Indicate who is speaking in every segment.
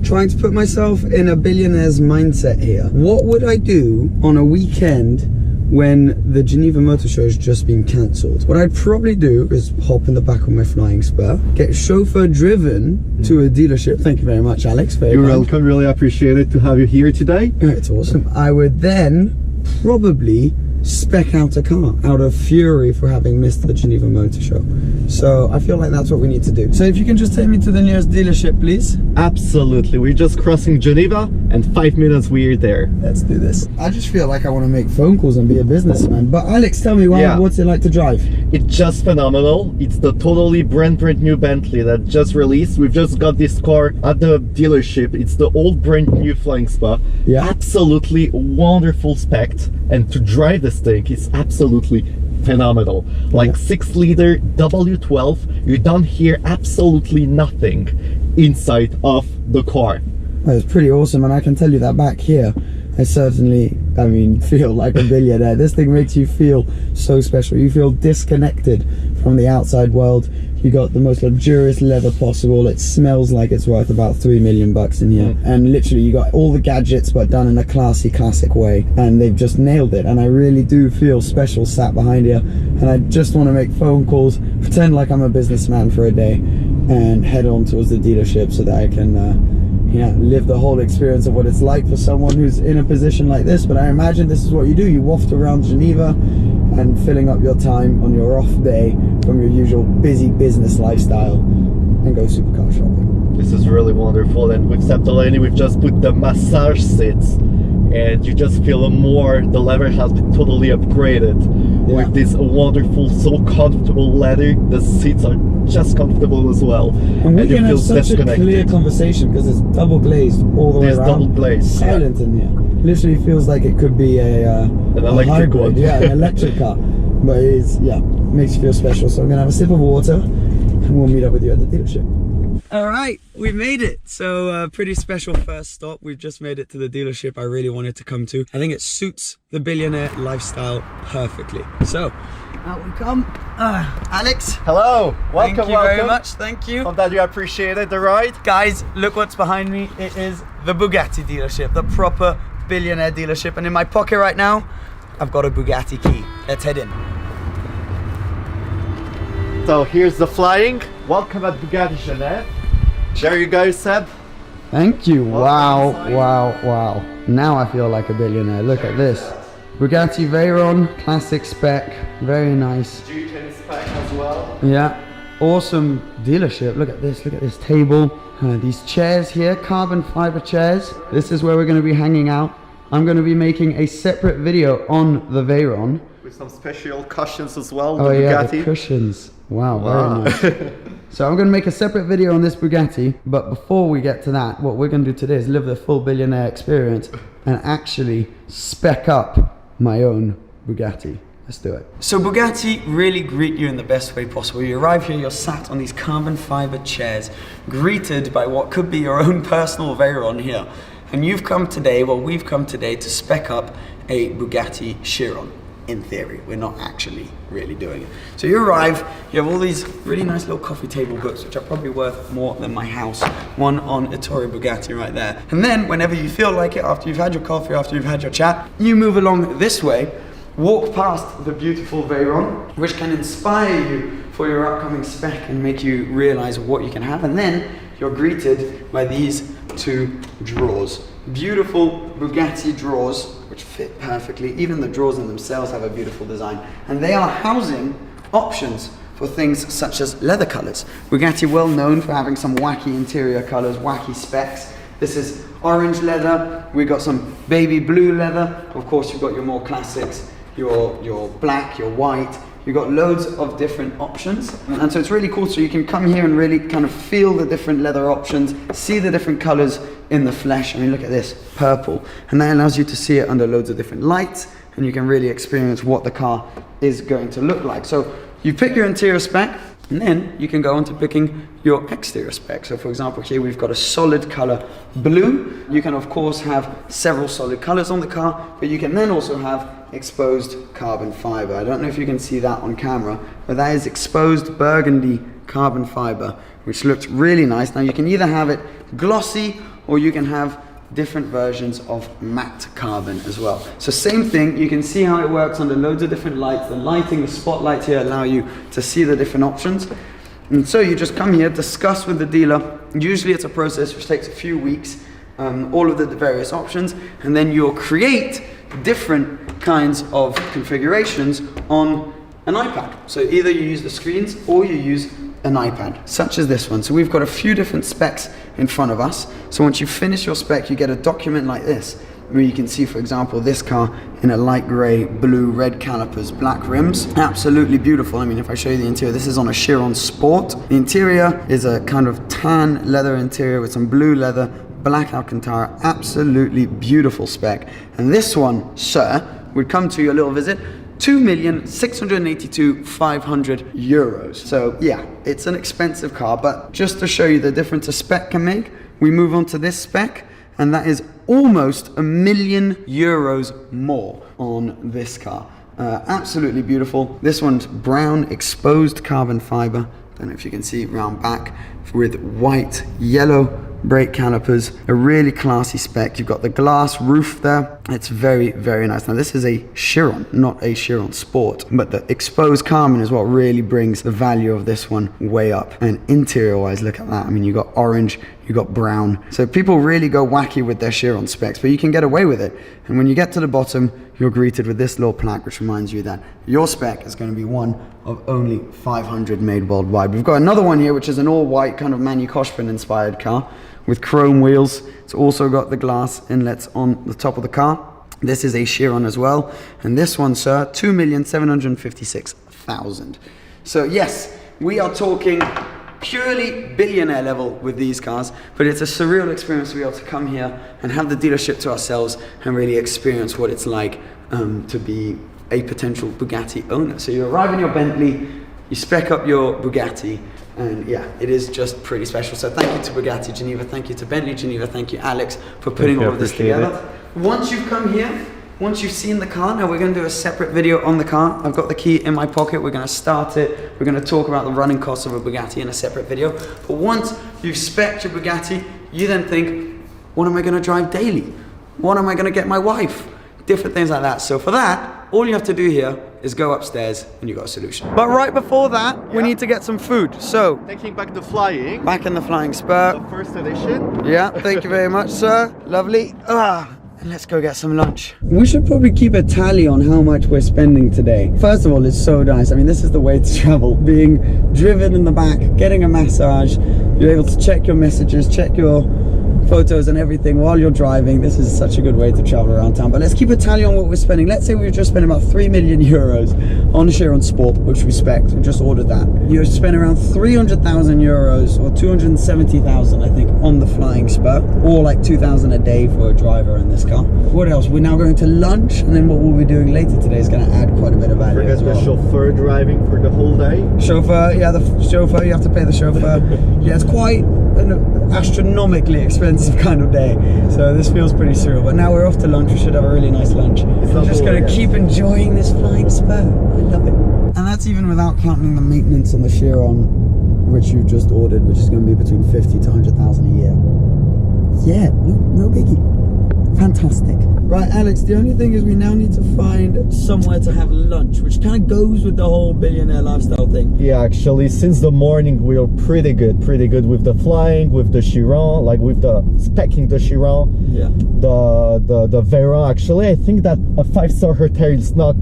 Speaker 1: trying to put myself in a billionaire's mindset here. What would I do on a weekend when the Geneva Motor Show has just been cancelled? What I'd probably do is hop in the back of my flying spur, get chauffeur driven to a dealership. Thank you very much, Alex.
Speaker 2: You're welcome. Really appreciate it to have you here today.
Speaker 1: It's awesome. I would then probably spec out a car out of fury for having missed the Geneva Motor Show. So I feel like that's what we need to do. So if you can just take me to the nearest dealership, please.
Speaker 2: Absolutely. We're just crossing Geneva and 5 minutes we're there.
Speaker 1: Let's do this. I just feel like I want to make phone calls and be a businessman. But Alex, tell me, what's it like to drive?
Speaker 2: It's just phenomenal. It's the totally brand new Bentley that just released. We've just got this car at the dealership. It's the old brand new Flying Spa.
Speaker 1: Yeah.
Speaker 2: Absolutely wonderful spec. And to drive this thing is absolutely phenomenal. Like 6-liter W12, you don't hear absolutely nothing inside of the car.
Speaker 1: It's pretty awesome, and I can tell you that back here, I certainly, feel like a billionaire. This thing makes you feel so special. You feel disconnected from the outside world. You got the most luxurious leather possible. It smells like it's worth about 3 million bucks in here. And literally you got all the gadgets but done in a classy, classic way. And they've just nailed it. And I really do feel special sat behind here. And I just want to make phone calls, pretend like I'm a businessman for a day, and head on towards the dealership so that I can live the whole experience of what it's like for someone who's in a position like this. But I imagine this is what you do. You waft around Geneva and filling up your time on your off day from your usual busy business lifestyle and go supercar shopping.
Speaker 2: This is really wonderful. And with Septolani, we've just put the massage seats, and you just feel more, the leather has been totally upgraded with this wonderful, so comfortable leather. The seats are just comfortable as well.
Speaker 1: And we can have such a clear conversation because it's double glazed all the way around.
Speaker 2: Double glazed.
Speaker 1: Silent in here. Literally feels like it could be an
Speaker 2: electric one.
Speaker 1: Yeah, an electric car. But it's, makes you feel special. So I'm gonna have a sip of water and we'll meet up with you at the dealership. All right, we made it. So pretty special first stop. We've just made it to the dealership I really wanted to come to. I think it suits the billionaire lifestyle perfectly. So out we come. Alex.
Speaker 2: Hello. Welcome.
Speaker 1: Thank you very much. Thank you.
Speaker 2: Hope that you appreciated the ride.
Speaker 1: Guys, look what's behind me. It is the Bugatti dealership, the proper billionaire dealership. And in my pocket right now, I've got a Bugatti key. Let's head in.
Speaker 2: So here's the flying. Welcome at Bugatti Genève. There you go, Seb.
Speaker 1: Thank you. Wow, wow, wow. Now I feel like a billionaire. Look at this. Bugatti Veyron, classic spec, very nice.
Speaker 2: Duke spec as well.
Speaker 1: Yeah, awesome dealership. Look at this table. These chairs here, carbon fiber chairs. This is where we're going to be hanging out. I'm going to be making a separate video on the Veyron.
Speaker 2: With some special cushions as well.
Speaker 1: Oh yeah,
Speaker 2: Bugatti.
Speaker 1: the cushions. Wow, very nice. So I'm going to make a separate video on this Bugatti, but before we get to that, what we're going to do today is live the full billionaire experience and actually spec up my own Bugatti. Let's do it. So Bugatti really greet you in the best way possible. You arrive here, you're sat on these carbon fiber chairs, greeted by what could be your own personal Veyron here. And we've come today to spec up a Bugatti Chiron. In theory, we're not actually really doing it. So you arrive, you have all these really nice little coffee table books, which are probably worth more than my house. One on Ettore Bugatti right there. And then whenever you feel like it, after you've had your coffee, after you've had your chat, you move along this way, walk past the beautiful Veyron, which can inspire you for your upcoming spec and make you realize what you can have. And then you're greeted by these two drawers. Beautiful Bugatti drawers, which fit perfectly. Even the drawers in themselves have a beautiful design. And they are housing options for things such as leather colors. Bugatti well known for having some wacky interior colors, wacky specs. This is orange leather. We got some baby blue leather. Of course, you've got your more classics, your black, your white. You've got loads of different options. And so it's really cool. So you can come here and really kind of feel the different leather options, see the different colors in the flesh. I mean, look at this, purple. And that allows you to see it under loads of different lights, and you can really experience what the car is going to look like. So you pick your interior spec, and then you can go on to picking your exterior spec. So for example, here we've got a solid color blue. You can of course have several solid colors on the car, but you can then also have exposed carbon fiber. I don't know if you can see that on camera, but that is exposed burgundy carbon fiber, which looks really nice. Now you can either have it glossy or you can have different versions of matte carbon as well. So same thing, you can see how it works under loads of different lights. The lighting, the spotlights here allow you to see the different options. And so you just come here, discuss with the dealer. Usually it's a process which takes a few weeks, all of the various options, and then you'll create different kinds of configurations on an iPad. So either you use the screens or you use an iPad, such as this one. So we've got a few different specs in front of us. So once you finish your spec, you get a document like this, where you can see, for example, this car in a light grey, blue, red calipers, black rims. Absolutely beautiful. I mean, if I show you the interior, this is on a Chiron Sport. The interior is a kind of tan leather interior with some blue leather, black Alcantara. Absolutely beautiful spec. And this one, sir, would come to your little visit, 2,682,500 euros. So yeah, it's an expensive car, but just to show you the difference a spec can make, we move on to this spec, and that is almost €1,000,000 more on this car. Absolutely beautiful. This one's brown exposed carbon fiber. Don't know if you can see round back, with white, yellow brake calipers, a really classy spec. You've got the glass roof there. It's very, very nice. Now this is a Chiron, not a Chiron Sport, but the exposed carbon is what really brings the value of this one way up. And interior wise, look at that. I mean, you got orange, you got brown. So people really go wacky with their Chiron specs, but you can get away with it. And when you get to the bottom, you're greeted with this little plaque, which reminds you that your spec is going to be one of only 500 made worldwide. We've got another one here, which is an all-white kind of Manu Koshpin inspired car with chrome wheels. It's also got the glass inlets on the top of the car. This is a Chiron as well. And this one, sir, 2,756,000. So yes, we are talking purely billionaire level with these cars, but it's a surreal experience to be able to come here and have the dealership to ourselves and really experience what it's like to be a potential Bugatti owner. So you arrive in your Bentley, you spec up your Bugatti, and yeah, it is just pretty special. So thank you to Bugatti Geneva, thank you to Bentley Geneva, thank you Alex for putting all of this together. Once you've come here, once you've seen the car, now we're going to do a separate video on the car. I've got the key in my pocket, we're going to start it, we're going to talk about the running costs of a Bugatti in a separate video. But once you've spec'd your Bugatti, you then think, what am I going to drive daily? What am I going to get my wife? Different things like that. So for that, all you have to do here is go upstairs and you got a solution. But right before that, we need to get some food. So,
Speaker 2: taking back the flying.
Speaker 1: Back in the Flying Spur.
Speaker 2: The first edition.
Speaker 1: Yeah, thank you very much, sir. Lovely. And let's go get some lunch. We should probably keep a tally on how much we're spending today. First of all, it's so nice. I mean, this is the way to travel. Being driven in the back, getting a massage. You're able to check your messages, check your photos and everything while you're driving. This is such a good way to travel around town. But let's keep a tally on what we're spending. Let's say we've just spent about 3 million euros on Chiron Sport, which we spec. We just ordered that. You spent around 300,000 euros or 270,000, I think, on the Flying Spur, or like 2,000 a day for a driver in this car. What else? We're now going to lunch, and then what we'll be doing later today is going to add quite a bit of value.
Speaker 2: Forget
Speaker 1: as well.
Speaker 2: The chauffeur driving for the whole day.
Speaker 1: Chauffeur, yeah, the chauffeur. You have to pay the chauffeur. Yeah, it's quite an astronomically expensive kind of day, so this feels pretty surreal. But now we're off to lunch. We should have a really nice lunch. I'm just going to keep enjoying this Flying Spur. I love it. And that's even without counting the maintenance on the Chiron, which you've just ordered, which is going to be between 50 to 100,000 a year. Yeah, no biggie. Fantastic. Right, Alex, the only thing is we now need to find somewhere to have lunch, which kind of goes with the whole billionaire lifestyle thing.
Speaker 2: Yeah, actually, since the morning we are pretty good with the flying, with the Chiron, like with the specking the Chiron. Yeah. The Veyron, actually, I think that a 5-star hotel is no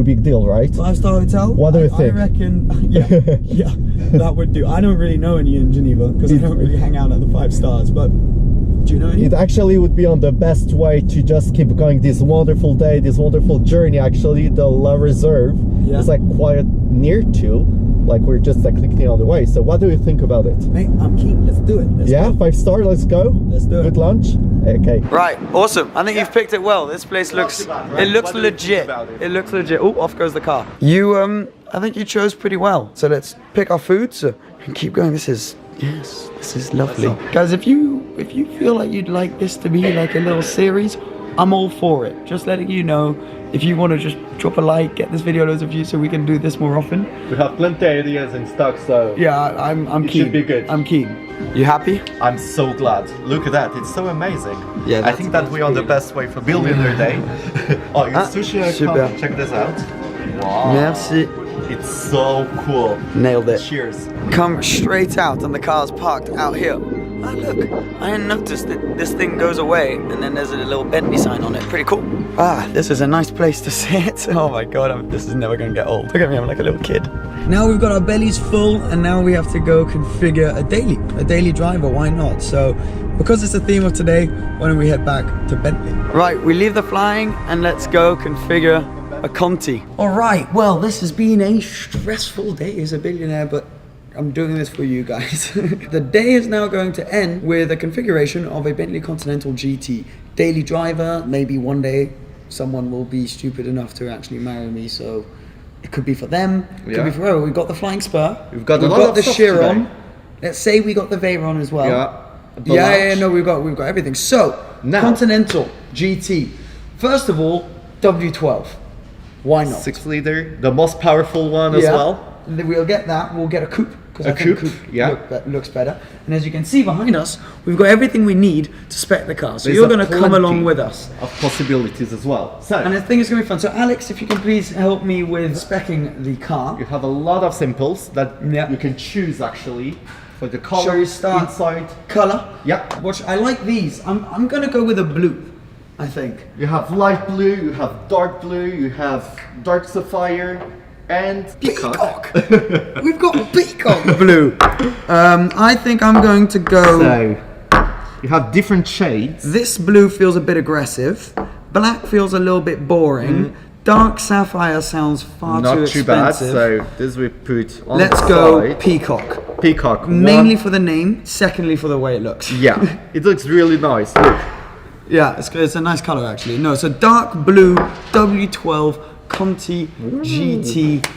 Speaker 2: big deal, right?
Speaker 1: 5-star hotel?
Speaker 2: What do you think?
Speaker 1: I reckon, yeah, that would do. I don't really know any in Geneva because I don't really hang out at the 5 stars, but do you know any?
Speaker 2: It actually would be on the best way to just keep going this wonderful day, this wonderful journey. Actually, the La Reserve is like quite near to, like we're just like clicking on the way. So what do you think about it?
Speaker 1: Mate, I'm keen. Let's do it. Let's go.
Speaker 2: 5-star, let's go.
Speaker 1: Let's do it.
Speaker 2: Good lunch. Okay.
Speaker 1: Right, awesome. I think you've picked it well. This place looks, it looks legit. It looks legit. Oh, off goes the car. You, I think you chose pretty well. So let's pick our foods and keep going. This is lovely. Guys, if you feel like you'd like this to be like a little series, I'm all for it. Just letting you know, if you want to just drop a like, get this video loads of views so we can do this more often.
Speaker 2: We have plenty of ideas in stock, so
Speaker 1: yeah, I'm keen.
Speaker 2: It should be good.
Speaker 1: I'm keen. You happy?
Speaker 2: I'm so glad. Look at that, it's so amazing.
Speaker 1: Yeah,
Speaker 2: I think that we are on the best way for Billionaire Day. Oh, your sushi
Speaker 1: super.
Speaker 2: Check this out. Wow.
Speaker 1: Merci.
Speaker 2: It's so cool.
Speaker 1: Nailed it.
Speaker 2: Cheers.
Speaker 1: Come straight out and the car's parked out here. Oh look, I hadn't noticed that this thing goes away and then there's a little Bentley sign on it. Pretty cool. Ah, this is a nice place to sit. Oh my god, this is never gonna get old. Look at me, I'm like a little kid. Now we've got our bellies full and now we have to go configure a daily driver, why not? So, because it's the theme of today, why don't we head back to Bentley? Right, we leave the flying and let's go configure a Conti. All right, well, this has been a stressful day as a billionaire, but I'm doing this for you guys. The day is now going to end with a configuration of a Bentley Continental GT. Daily driver, maybe one day someone will be stupid enough to actually marry me, so it could be for them, it could be for whoever. We've got the flying spur, we've got the Chiron, let's say we got the Veyron as well. Yeah, no, we've got everything. So, now, Continental GT. First of all, W12. Why not?
Speaker 2: 6-liter, the most powerful one as well.
Speaker 1: We'll get that. We'll get a coupe.
Speaker 2: A coupe, yeah.
Speaker 1: Looks better. And as you can see behind us, we've got everything we need to spec the car. So you're going to come along with us.
Speaker 2: Of possibilities as well. So,
Speaker 1: and I think it's going to be fun. So Alex, if you can please help me with specing the car.
Speaker 2: You have a lot of simples that you can choose actually for the color,
Speaker 1: shall we start
Speaker 2: inside,
Speaker 1: color.
Speaker 2: Yeah.
Speaker 1: Which I like these. I'm going to go with a blue. I think.
Speaker 2: You have light blue, you have dark blue, you have dark sapphire, and peacock.
Speaker 1: We've got peacock blue. I think I'm going to go.
Speaker 2: So, you have different shades.
Speaker 1: This blue feels a bit aggressive. Black feels a little bit boring. Dark sapphire sounds far too expensive.
Speaker 2: Not too bad. So this we put on
Speaker 1: Let's
Speaker 2: the
Speaker 1: go
Speaker 2: side.
Speaker 1: peacock.
Speaker 2: Peacock.
Speaker 1: Mainly for the name. Secondly for the way it looks.
Speaker 2: Yeah, it looks really nice. Look.
Speaker 1: Yeah, it's a nice color actually. No, so dark blue W12 Conti GT.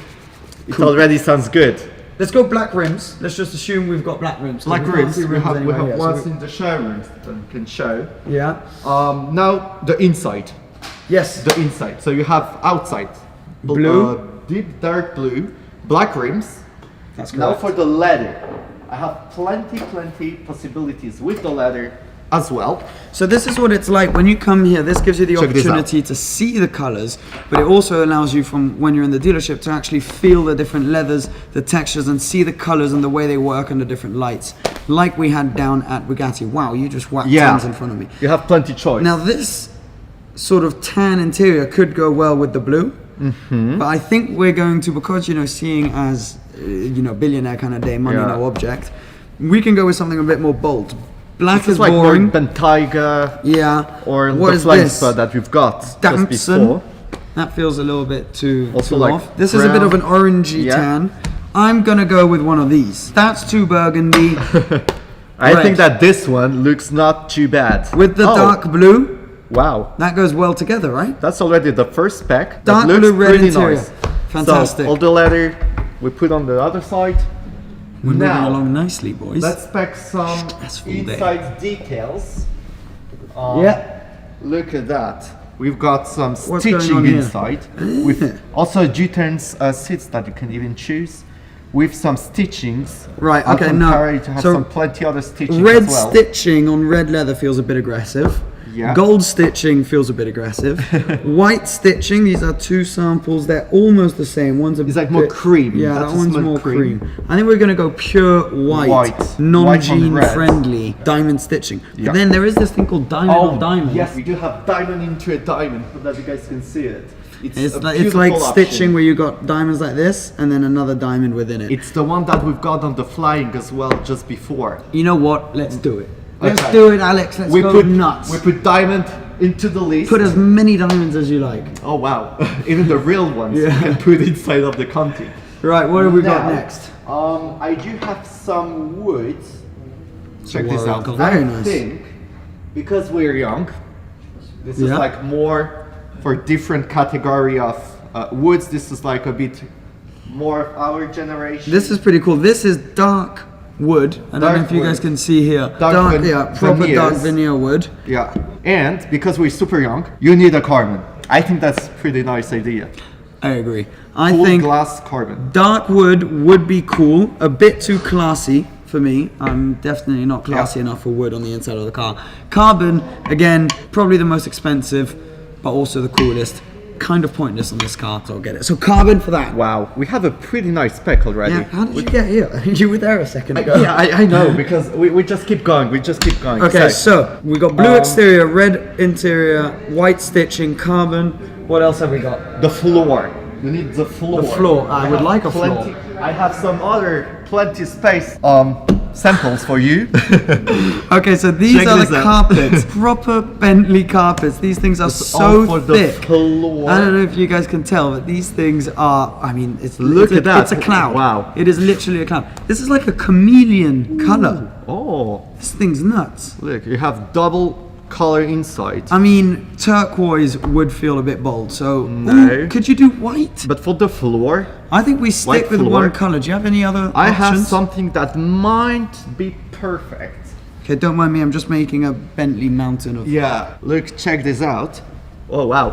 Speaker 2: It already sounds good.
Speaker 1: Let's go black rims. Let's just assume we've got black rims.
Speaker 2: Black rims. We have
Speaker 1: anyway,
Speaker 2: ones in the showroom that we can show.
Speaker 1: Yeah.
Speaker 2: Now the inside.
Speaker 1: Yes.
Speaker 2: The inside. So you have outside
Speaker 1: blue,
Speaker 2: deep dark blue, black rims.
Speaker 1: That's correct.
Speaker 2: Now for the leather, I have plenty possibilities with the leather as well.
Speaker 1: So this is what it's like when you come here. This gives you the opportunity to see the colors, but it also allows you from when you're in the dealership to actually feel the different leathers, the textures, and see the colors and the way they work under different lights, like we had down at Bugatti. Wow, you just whacked tons in front of me.
Speaker 2: You have plenty choice.
Speaker 1: Now this sort of tan interior could go well with the blue, but I think we're going to, because seeing as billionaire kind of day, money no object, we can go with something a bit more bold. Black is
Speaker 2: like
Speaker 1: boring.
Speaker 2: Bentayga.
Speaker 1: Yeah.
Speaker 2: Or
Speaker 1: what
Speaker 2: the flying spur that we've got just before.
Speaker 1: That feels a little bit too
Speaker 2: like
Speaker 1: off. This is a bit of an orangey tan. I'm gonna go with one of these. That's too burgundy.
Speaker 2: I think that this one looks not too bad.
Speaker 1: With the dark blue.
Speaker 2: Wow.
Speaker 1: That goes well together, right?
Speaker 2: That's already the first spec.
Speaker 1: Dark blue, red interior.
Speaker 2: Nice.
Speaker 1: Fantastic.
Speaker 2: So all the leather we put on the other side.
Speaker 1: We're moving along nicely, boys.
Speaker 2: Let's spec some inside details. Look at that. We've got some stitching inside. With also G-turns seats that you can even choose. With some stitchings.
Speaker 1: Right, okay, now.
Speaker 2: To have some plenty other stitching
Speaker 1: red
Speaker 2: as well.
Speaker 1: Stitching on red leather feels a bit aggressive.
Speaker 2: Yeah.
Speaker 1: Gold stitching feels a bit aggressive. White stitching, these are two samples, they're almost the same. One's a
Speaker 2: bit like more cream.
Speaker 1: Yeah, that one's more cream. I think we're going to go pure white non-gene friendly diamond stitching. Yeah. But then there is this thing called diamond on diamond.
Speaker 2: Yes, we do have diamond into a diamond, so that you guys can see it.
Speaker 1: It's like stitching where you got diamonds like this and then another diamond within it.
Speaker 2: It's the one that we've got on the flying as well just before.
Speaker 1: You know what? Let's do it. Let's do it, Alex. Let's go nuts.
Speaker 2: We put diamond into the list.
Speaker 1: Put as many diamonds as you like.
Speaker 2: Oh wow! Even the real ones you can put inside of the Conti.
Speaker 1: Right. What have we got next?
Speaker 2: I do have some wood. Check this out.
Speaker 1: Very nice.
Speaker 2: I think because we're young, this is like more for different category of woods. This is like a bit more of our generation.
Speaker 1: This is pretty cool. This is dark wood. I don't know if you guys can see here.
Speaker 2: Dark
Speaker 1: proper dark
Speaker 2: veneers.
Speaker 1: veneer wood.
Speaker 2: Yeah, and because we're super young, you need a carbon. I think that's a pretty nice idea.
Speaker 1: I agree. I
Speaker 2: Full
Speaker 1: think
Speaker 2: glass carbon.
Speaker 1: dark wood would be cool. A bit too classy for me. I'm definitely not classy enough for wood on the inside of the car. Carbon, again, probably the most expensive, but also the coolest. Kind of pointless on this car, so I'll get it. So carbon for that.
Speaker 2: Wow, we have a pretty nice spec already.
Speaker 1: Yeah, how did you get here? You were there a second ago.
Speaker 2: Yeah, I know, because we just keep going,
Speaker 1: Okay, so we got blue exterior, red interior, white stitching, carbon. What else have we got?
Speaker 2: The floor. You need the floor.
Speaker 1: The floor. I would like a floor.
Speaker 2: I have some other plenty space samples for you.
Speaker 1: Okay, so these
Speaker 2: Check
Speaker 1: are
Speaker 2: this
Speaker 1: the
Speaker 2: out.
Speaker 1: carpets. Proper Bentley carpets. These things are
Speaker 2: all
Speaker 1: so
Speaker 2: for the
Speaker 1: thick.
Speaker 2: floor.
Speaker 1: I don't know if you guys can tell, but these things are, I mean,
Speaker 2: Look at that.
Speaker 1: It's a cloud.
Speaker 2: Wow.
Speaker 1: It is literally a cloud. This is like a chameleon color.
Speaker 2: Oh,
Speaker 1: This thing's nuts.
Speaker 2: look, you have double color inside.
Speaker 1: I mean, turquoise would feel a bit bold, so
Speaker 2: No.
Speaker 1: ooh, could you do white?
Speaker 2: But for the floor,
Speaker 1: I think we stick
Speaker 2: White
Speaker 1: with
Speaker 2: floor.
Speaker 1: one color. Do you have any other
Speaker 2: I have
Speaker 1: options?
Speaker 2: something that might be perfect.
Speaker 1: Okay, don't mind me, I'm just making a Bentley mountain of...
Speaker 2: Yeah, look, check this out. Oh wow.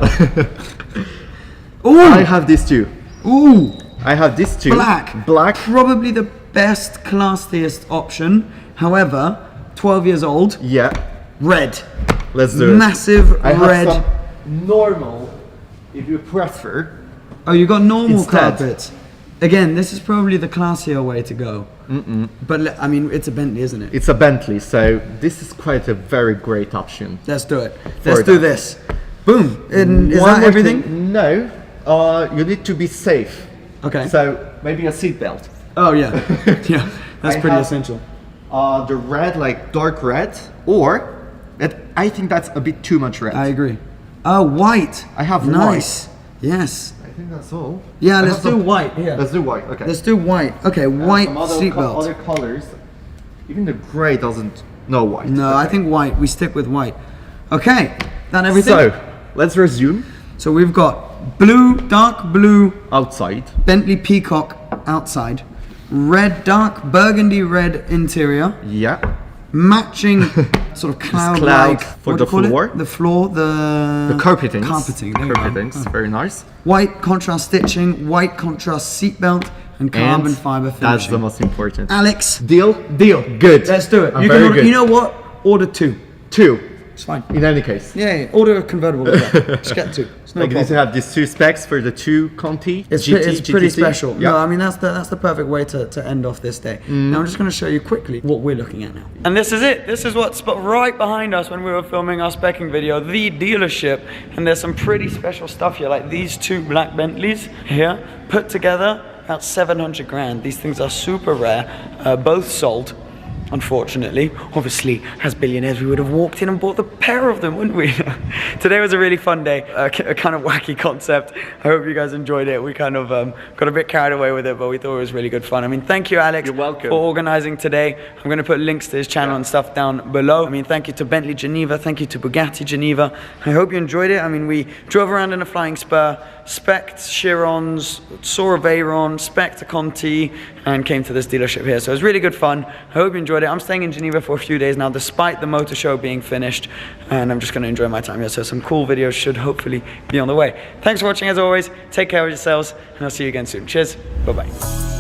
Speaker 1: Ooh!
Speaker 2: I have these two.
Speaker 1: Ooh!
Speaker 2: I have these two.
Speaker 1: Black. Probably the best, classiest option. However, 12 years old.
Speaker 2: Yeah.
Speaker 1: Red.
Speaker 2: Let's do it.
Speaker 1: Massive
Speaker 2: I have
Speaker 1: red.
Speaker 2: some normal, if you prefer.
Speaker 1: Oh, you got normal
Speaker 2: Instead.
Speaker 1: carpets. Again, this is probably the classier way to go. But I mean, it's a Bentley, isn't it?
Speaker 2: It's a Bentley, so this is quite a very great option.
Speaker 1: Let's do it. Let's do
Speaker 2: that.
Speaker 1: this. Boom. And is
Speaker 2: One
Speaker 1: that
Speaker 2: more
Speaker 1: everything?
Speaker 2: thing. No, you need to be safe.
Speaker 1: Okay.
Speaker 2: So maybe a seatbelt.
Speaker 1: Oh yeah. Yeah. That's
Speaker 2: I
Speaker 1: pretty
Speaker 2: have-
Speaker 1: essential.
Speaker 2: The red, like dark red, or I think that's a bit too much red.
Speaker 1: I agree. Oh, white.
Speaker 2: I have
Speaker 1: nice. Yes.
Speaker 2: I think that's all.
Speaker 1: Yeah,
Speaker 2: I
Speaker 1: let's
Speaker 2: have
Speaker 1: do
Speaker 2: some-
Speaker 1: white. Here.
Speaker 2: Let's do white. Okay.
Speaker 1: Let's do white. Okay, white
Speaker 2: Some other
Speaker 1: seatbelt.
Speaker 2: other colors. Even the gray doesn't. No white.
Speaker 1: No, I
Speaker 2: Okay.
Speaker 1: think white. We stick with white. Okay, that everything?
Speaker 2: So let's resume.
Speaker 1: So we've got blue, dark blue,
Speaker 2: Outside.
Speaker 1: Bentley Peacock outside, red, dark burgundy red interior,
Speaker 2: Yeah.
Speaker 1: matching sort of cloud-like.
Speaker 2: for
Speaker 1: what
Speaker 2: the
Speaker 1: do you call it?
Speaker 2: floor.
Speaker 1: The floor, the
Speaker 2: Carpetings.
Speaker 1: Carpeting. There you go.
Speaker 2: Carpetings. Very nice.
Speaker 1: White contrast stitching, white contrast seatbelt, and carbon fiber finishing.
Speaker 2: That's the most important.
Speaker 1: Alex,
Speaker 2: Deal.
Speaker 1: deal.
Speaker 2: Good.
Speaker 1: Let's do it.
Speaker 2: I'm
Speaker 1: You
Speaker 2: very
Speaker 1: can order,
Speaker 2: good.
Speaker 1: you know what? Order two.
Speaker 2: Two.
Speaker 1: It's fine.
Speaker 2: In any case.
Speaker 1: Yeah, order a convertible as well. Just get two. It's no
Speaker 2: Like you need to
Speaker 1: problem.
Speaker 2: have these two specs for the two Conti.
Speaker 1: It's,
Speaker 2: GT,
Speaker 1: it's pretty
Speaker 2: GTC.
Speaker 1: special.
Speaker 2: Yeah.
Speaker 1: No, I mean that's the perfect way to end off this day. Now I'm just going to show you quickly what we're looking at now. And this is it. This is what's right behind us when we were filming our specking video, the dealership. And there's some pretty special stuff here, like these two black Bentleys here, put together about 700 grand. These things are super rare, both sold. Unfortunately, obviously, as billionaires, we would have walked in and bought the pair of them, wouldn't we? Today was a really fun day, a kind of wacky concept. I hope you guys enjoyed it. We kind of got a bit carried away with it, but we thought it was really good fun. I mean, thank you, Alex,
Speaker 2: You're welcome.
Speaker 1: for organizing today. I'm going to put links to his channel and stuff down below. I mean, thank you to Bentley Geneva, thank you to Bugatti Geneva. I hope you enjoyed it. I mean, we drove around in a Flying Spur, spec'd Chirons, saw a Veyron, spec'd a Conti, and came to this dealership here. So it was really good fun. I hope you enjoyed it. I'm staying in Geneva for a few days now, despite the motor show being finished, and I'm just going to enjoy my time here. So some cool videos should hopefully be on the way. Thanks for watching as always. Take care of yourselves, and I'll see you again soon. Cheers. Bye-bye.